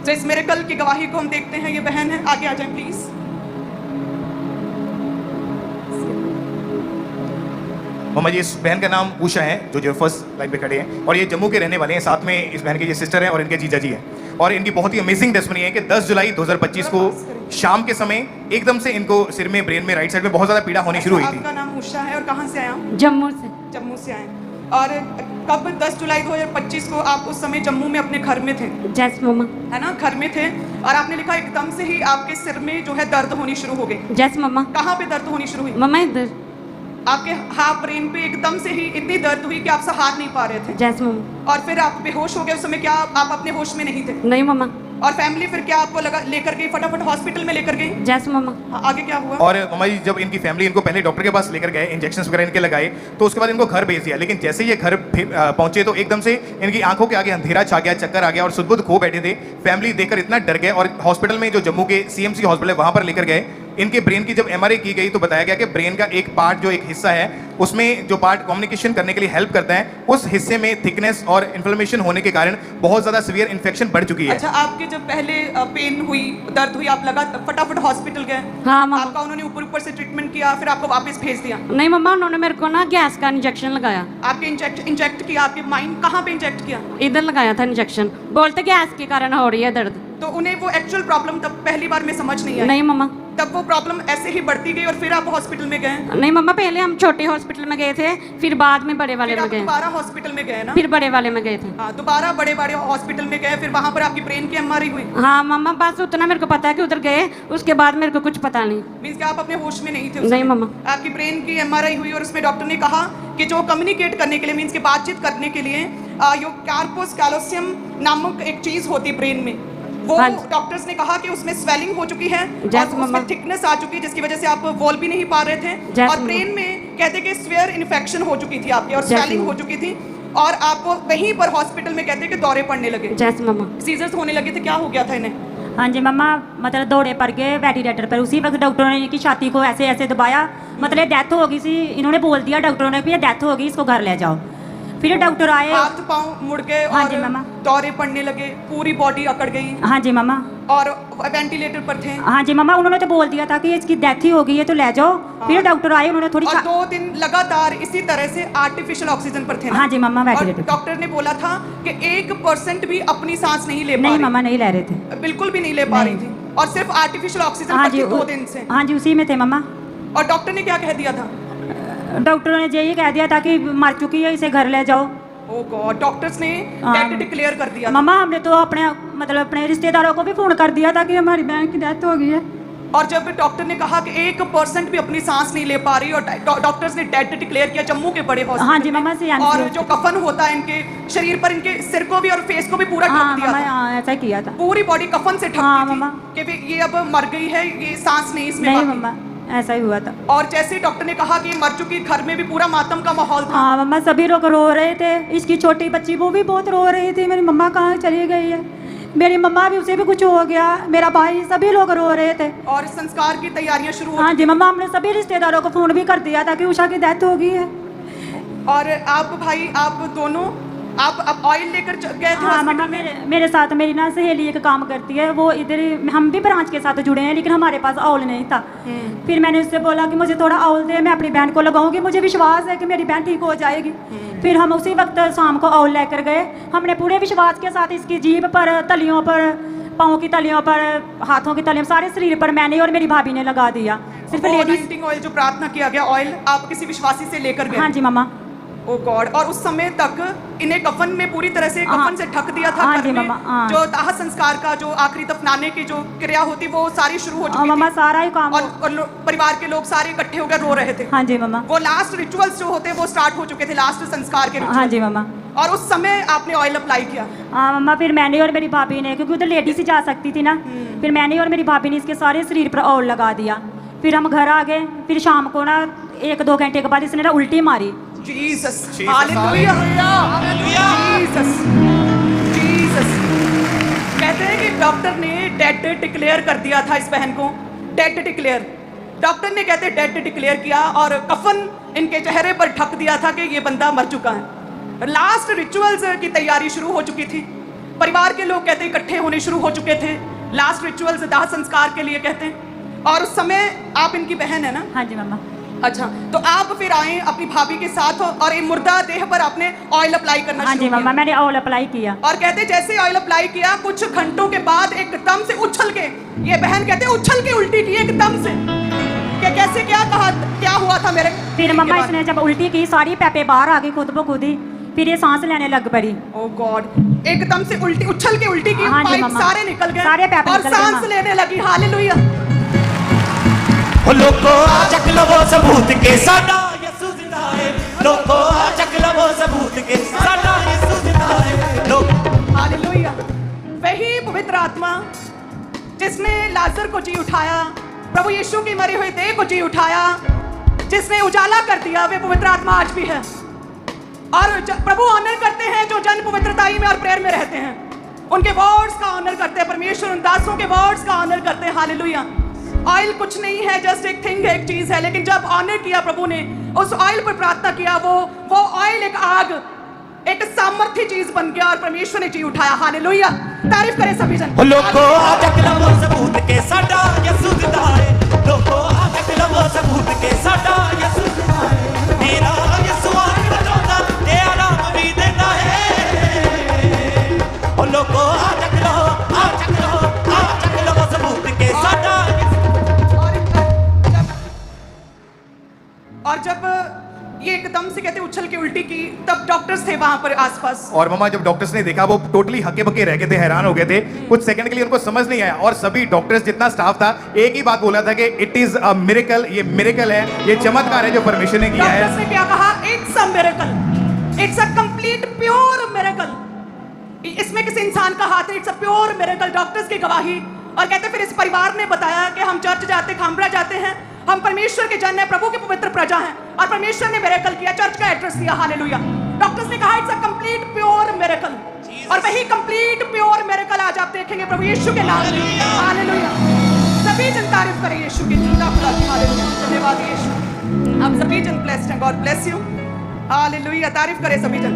तो इस मिरेकल की गवाही को हम देखते हैं। ये बहन है, आगे आ जाए प्लीज। मम्मा जी, इस बहन का नाम उषा है, जो फर्स्ट लाइन पे खड़े हैं, और ये जम्मू के रहने वाले हैं। साथ में इस बहन के ये सिस्टर हैं और इनके जीजा जी हैं। और इनकी बहुत ही अमेजिंग टेस्टमनी है कि 10 जुलाई 2025 को शाम के समय एकदम से इनको सिर में, ब्रेन में, राइट साइड में बहुत ज़्यादा पीड़ा होनी शुरू हुई थी। आपका नाम उषा है और कहाँ से आया? जम्मू से। जम्मू से आए। और कब 10 जुलाई 2025 को आप उस समय जम्मू में अपने घर में थे? जैस मम्मा। है ना, घर में थे। और आपने लिखा एकदम से ही आपके सिर में जो है दर्द होनी शुरू हो गई। जैस मम्मा। कहाँ पे दर्द होनी शुरू हुई? मम्मा इधर। आपके हाथ ब्रेन पे एकदम से ही इतनी दर्द हुई कि आप सहार नहीं पा रहे थे। जैस मम्मा। और फिर आप बेहोश हो गए। उस समय क्या आप अपने होश में नहीं थे? नहीं मम्मा। और फैमिली फिर क्या आपको लगा लेकर गई, फटाफट हॉस्पिटल में लेकर गई? जैस मम्मा। आगे क्या हुआ? और मम्मा जी, जब इनकी फैमिली इनको पहले डॉक्टर के पास लेकर गए, इंजेक्शन वगैरह इनके लगाए, तो उसके बाद इनको घर भेज दिया। लेकिन जैसे ये घर पहुंचे तो एकदम से इनकी आंखों के आगे अंधेरा छा गया, चक्कर आ गया और सुध-बुध खो बैठे थे। फैमिली देखकर इतना डर गए और हॉस्पिटल में, जो जम्मू के सीएमसी हॉस्पिटल है, वहां पर लेकर गए। इनके ब्रेन की जब एमआरआई की गई तो बताया गया कि ब्रेन का एक पार्ट, जो एक हिस्सा है, उसमें जो पार्ट कम्युनिकेशन करने के लिए हेल्प करता है, उस हिस्से में थिकनेस और इन्फ्लेमेशन होने के कारण बहुत ज्यादा सीवियर इन्फेक्शन बढ़ चुकी है। अच्छा, आपके जब पहले पेन हुई, दर्द हुई, आप लगा फटाफट हॉस्पिटल गए? हाँ मम्मा। आपका उन्होंने ऊपर ऊपर से ट्रीटमेंट किया, फिर आपको वापस भेज दिया? नहीं मम्मा, उन्होंने मेरे को ना गैस का इंजेक्शन लगाया। आपके इंजेक्ट किया? आपके माइंड कहाँ पे इंजेक्ट किया? इधर लगाया था इंजेक्शन। बोलते गैस के कारण हो रही है दर्द। तो उन्हें वो एक्चुअल प्रॉब्लम तब पहली बार में समझ नहीं आई? नहीं मम्मा। तब वो प्रॉब्लम ऐसे ही बढ़ती गई और फिर आप हॉस्पिटल में गए? नहीं मम्मा, पहले हम छोटे हॉस्पिटल में गए थे, फिर बाद में बड़े वाले फिर में आप गए। दोबारा हॉस्पिटल में गए ना? फिर बड़े वाले में गए थे। हाँ, दोबारा बड़े बड़े हॉस्पिटल में गए, फिर वहाँ पर आपकी ब्रेन की एमआरआई हुई? हाँ मम्मा, बस उतना मेरे को पता है कि उधर गए, उसके बाद मेरे को कुछ पता नहीं। मीन्स कि आप अपने होश में नहीं थे? नहीं मम्मा। आपकी ब्रेन की एमआरआई हुई और उसमें डॉक्टर ने कहा कि जो कम्युनिकेट करने के लिए, मीन्स कि बातचीत करने के लिए, यो कार्पस कैलोसियम नामक एक चीज होती ब्रेन में, वो डॉक्टर्स ने कहा कि उसमें स्वेलिंग हो चुकी है और उसमें थिकनेस आ चुकी है, जिसकी वजह से आप बोल भी नहीं पा रहे थे। और ब्रेन में कहते कि स्वेयर इन्फेक्शन हो चुकी थी आपकी और स्वेलिंग हो चुकी थी, और आपको वहीं पर हॉस्पिटल में कहते कि दौरे पड़ने लगे, जैस मम्मा, सीजर्स होने लगे थे। क्या हो गया था इन्हें? हाँ जी मम्मा, मतलब दौड़े पड़ गए वेंटिलेटर पर। उसी वक्त डॉक्टरों ने इनकी छाती को ऐसे ऐसे दबाया, मतलब डेथ हो गई सी। इन्होंने बोल दिया डॉक्टरों ने कि ये डेथ हो गई, इसको घर ले जाओ। फिर डॉक्टर आए, हाथ पाँव मुड़ गए हाँ और जी मामा, दौरे पड़ने लगे, पूरी बॉडी अकड़ गई। हाँ जी मामा। और वेंटिलेटर पर थे? हाँ जी मामा, उन्होंने तो बोल दिया था कि इसकी डेथ ही हो गई है तो ले जाओ। फिर डॉक्टर आए, उन्होंने थोड़ी और 2 दिन लगातार इसी तरह से आर्टिफिशियल ऑक्सीजन पर थे ना? हाँ जी मामा, और वेंटिलेटर। डॉक्टर ने बोला था कि 1% भी अपनी सांस नहीं ले पा रही। नहीं मामा, नहीं ले रहे थे, बिल्कुल भी नहीं ले पा रही थी, और सिर्फ आर्टिफिशियल ऑक्सीजन हाँ पर जी, थी 2 दिन से। हाँ जी, उसी में थे मामा। और डॉक्टर ने क्या कह दिया था? डॉक्टरों ने यही कह दिया था कि मर चुकी है, इसे घर ले जाओ। ओह गॉड, डॉक्टर्स ने डेथ डिक्लेयर कर दिया। मामा, हमने तो अपने रिश्तेदारों को भी फोन कर दिया था कि हमारी बहन की डेथ हो गई है। और जब डॉक्टर ने कहा कि 1% भी अपनी सांस नहीं ले पा रही और डॉक्टर्स ने डेथ डिक्लेयर किया जम्मू के बड़े हॉस्पिटल। हाँ जी मामा, से और जो कफन होता है इनके शरीर पर, इनके सिर को भी और फेस को भी पूरा ढक दिया था। हाँ, ऐसा किया था, पूरी बॉडी कफन से ढक हाँ, दी मामा। थी कि ये अब मर गई है, ये सांस नहीं इसमें नहीं बाकी। मामा, ऐसा ही हुआ था। और जैसे डॉक्टर ने कहा कि मर चुकी, घर में भी पूरा मातम का माहौल था। हाँ मम्मा, सभी लोग रो रहे थे। इसकी छोटी बच्ची वो भी बहुत रो रही थी, मेरी मम्मा कहाँ चली गई है, मेरी मम्मा भी, उसे भी कुछ हो गया, मेरा भाई, सभी लोग रो रहे थे। और संस्कार की तैयारियां शुरू हो हाँ जी मम्मा, हमने सभी रिश्तेदारों को फोन भी कर दिया था कि उषा की डेथ हो गई है। और आप भाई, आप दोनों, आप ऑयल लेकर गए थे? हाँ मम्मा, मेरे साथ मेरी ना सहेली एक काम करती है, वो इधर, हम भी ब्रांच के साथ जुड़े हैं, लेकिन हमारे पास ऑयल नहीं था। फिर मैंने उससे बोला कि मुझे थोड़ा ऑयल दे, मैं अपनी बहन को लगाऊंगी, मुझे विश्वास है कि मेरी बहन ठीक हो जाएगी। फिर हम उसी वक्त शाम को ऑयल लेकर गए। हमने पूरे विश्वास के साथ इसकी जीभ पर, तलियों पर, पाँव की तलियों पर, हाथों की तलियों, सारे शरीर पर मैंने और मेरी भाभी ने लगा दिया। सिर्फ लेडीज ऑयल जो प्रार्थना किया गया, ऑयल आप किसी विश्वासी से लेकर गए? हाँ जी मम्मा। ओ गॉड, और उस समय तक इन्हें कफन में पूरी तरह से कफन से ढक दिया था। हाँ घर जी में मामा, हाँ। जो दाह संस्कार का, जो आखिरी दफनाने की जो क्रिया होती, वो सारी शुरू हो चुकी मामा, थी। सारा ही काम, और परिवार के लोग सारे इकट्ठे होकर रो रहे थे। हाँ जी मामा। वो लास्ट रिचुअल्स जो होते हैं वो स्टार्ट हो चुके थे, लास्ट संस्कार के हाँ रिचुअल। जी मामा। और उस समय आपने ऑयल अप्लाई किया? हाँ मम्मा, फिर मैंने और मेरी भाभी ने, क्योंकि उधर लेडीज ही जा सकती थी ना, फिर मैंने और मेरी भाभी ने इसके सारे शरीर पर ऑयल लगा दिया। फिर हम घर आ गए। फिर शाम को ना 1-2 घंटे के बाद इसने ना उल्टी मारी। Jesus, hallelujah, Jesus, Jesus. कहते हैं कि डॉक्टर ने डेड डिक्लेयर कर दिया था इस बहन को, डेड डिक्लेयर। डॉक्टर ने कहते डेड डिक्लेयर किया और कफन इनके चेहरे पर ढक दिया था कि ये बंदा मर चुका है। लास्ट रिचुअल्स की तैयारी शुरू हो चुकी थी। परिवार के लोग कहते इकट्ठे होने शुरू हो चुके थे लास्ट रिचुअल्स दाह संस्कार के लिए कहते हैं। और उस समय आप इनकी बहन है ना? हाँ जी मम्मा। अच्छा, तो आप फिर आए अपनी भाभी के साथ और ये मुर्दा देह पर आपने ऑयल अप्लाई करना हाँ जी शुरू मम्मा, किया। मैंने ऑयल अप्लाई किया। और कहते जैसे ऑयल अप्लाई किया कुछ घंटों के बाद एकदम से उछल के, ये बहन कहते उछल के उल्टी की एकदम से। क्या कैसे क्या कहा, क्या हुआ था मेरे? फिर मम्मा इसने जब उल्टी की सारी पैपे बाहर आ गई खुद ब खुद ही, फिर ये सांस लेने लग पड़ी। ओ गॉड, एकदम से उल्टी उछल के उल्टी की, हाँ जी पाइप मम्मा, सारे निकल गए, सारे पैप और निकल गए, सांस हाँ। लेने लगी। हालेलुया। ओ लोगो चक लवो सबूत के साडा यसू जिंदा है। लोगो चक लवो सबूत के साडा यसू जिंदा है। लोग हालेलुया। वही पवित्र आत्मा जिसने लाजर को जी उठाया, प्रभु यीशु की मरी हुई देह को जी उठाया, जिसने उजाला कर दिया, वे पवित्र आत्मा आज भी है। और प्रभु ऑनर करते हैं जो जन पवित्रताई में और प्रेयर में रहते हैं, उनके वर्ड्स का ऑनर करते हैं। परमेश्वर उन दासों के वर्ड्स का ऑनर करते हैं। हालेलुया। ऑयल कुछ नहीं है, जस्ट एक थिंग है, एक चीज है, लेकिन जब ऑनर किया प्रभु ने, उस ऑयल पर प्रार्थना किया, वो ऑयल एक आग, एक सामर्थ्य चीज बन गया और परमेश्वर ने जी उठाया। हालेलुया। तारीफ करें सभी जन। ओ लोगो चक लवो सबूत के साडा यसू जिंदा है। लोगो चक लवो सबूत के साडा यसू जिंदा है। मेरा यसू आके बचाता ते आराम भी देता है। ओ लोगो चक लवो सबूत के साडा। और जब ये एकदम से कहते उछल के उल्टी की, तब डॉक्टर्स थे वहां पर आसपास। और मम्मा जब डॉक्टर्स ने देखा वो टोटली हक्के बक्के रह गए थे, हैरान हो गए थे। कुछ सेकंड के लिए उनको समझ नहीं आया और सभी डॉक्टर्स जितना स्टाफ था एक ही बात बोला था कि इट इज अ मिरेकल, ये मिरेकल है, ये चमत्कार है जो परमेश्वर ने किया है। डॉक्टर्स ने क्या कहा? It's a miracle, it's a complete pure miracle. इसमें किसी इंसान का हाथ है, it's a pure miracle. Doctors की गवाही। और कहते फिर इस परिवार ने बताया कि हम चर्च जाते, खामरा जाते हैं, हम परमेश्वर के जन हैं, प्रभु के पवित्र प्रजा हैं, और परमेश्वर ने मिरेकल किया, चर्च का एड्रेस दिया। हालेलुया। डॉक्टर्स ने कहा it's a complete pure miracle, और वही कंप्लीट प्योर मिरेकल आज आप देखेंगे प्रभु यीशु के नाम में। हालेलुया। सभी जन तारीफ करें यीशु की, जिंदा खुदा की। हालेलुया। धन्यवाद यीशु। आप सभी जन ब्लेस्ड हैं। God bless you. हालेलुया। तारीफ करें सभी जन।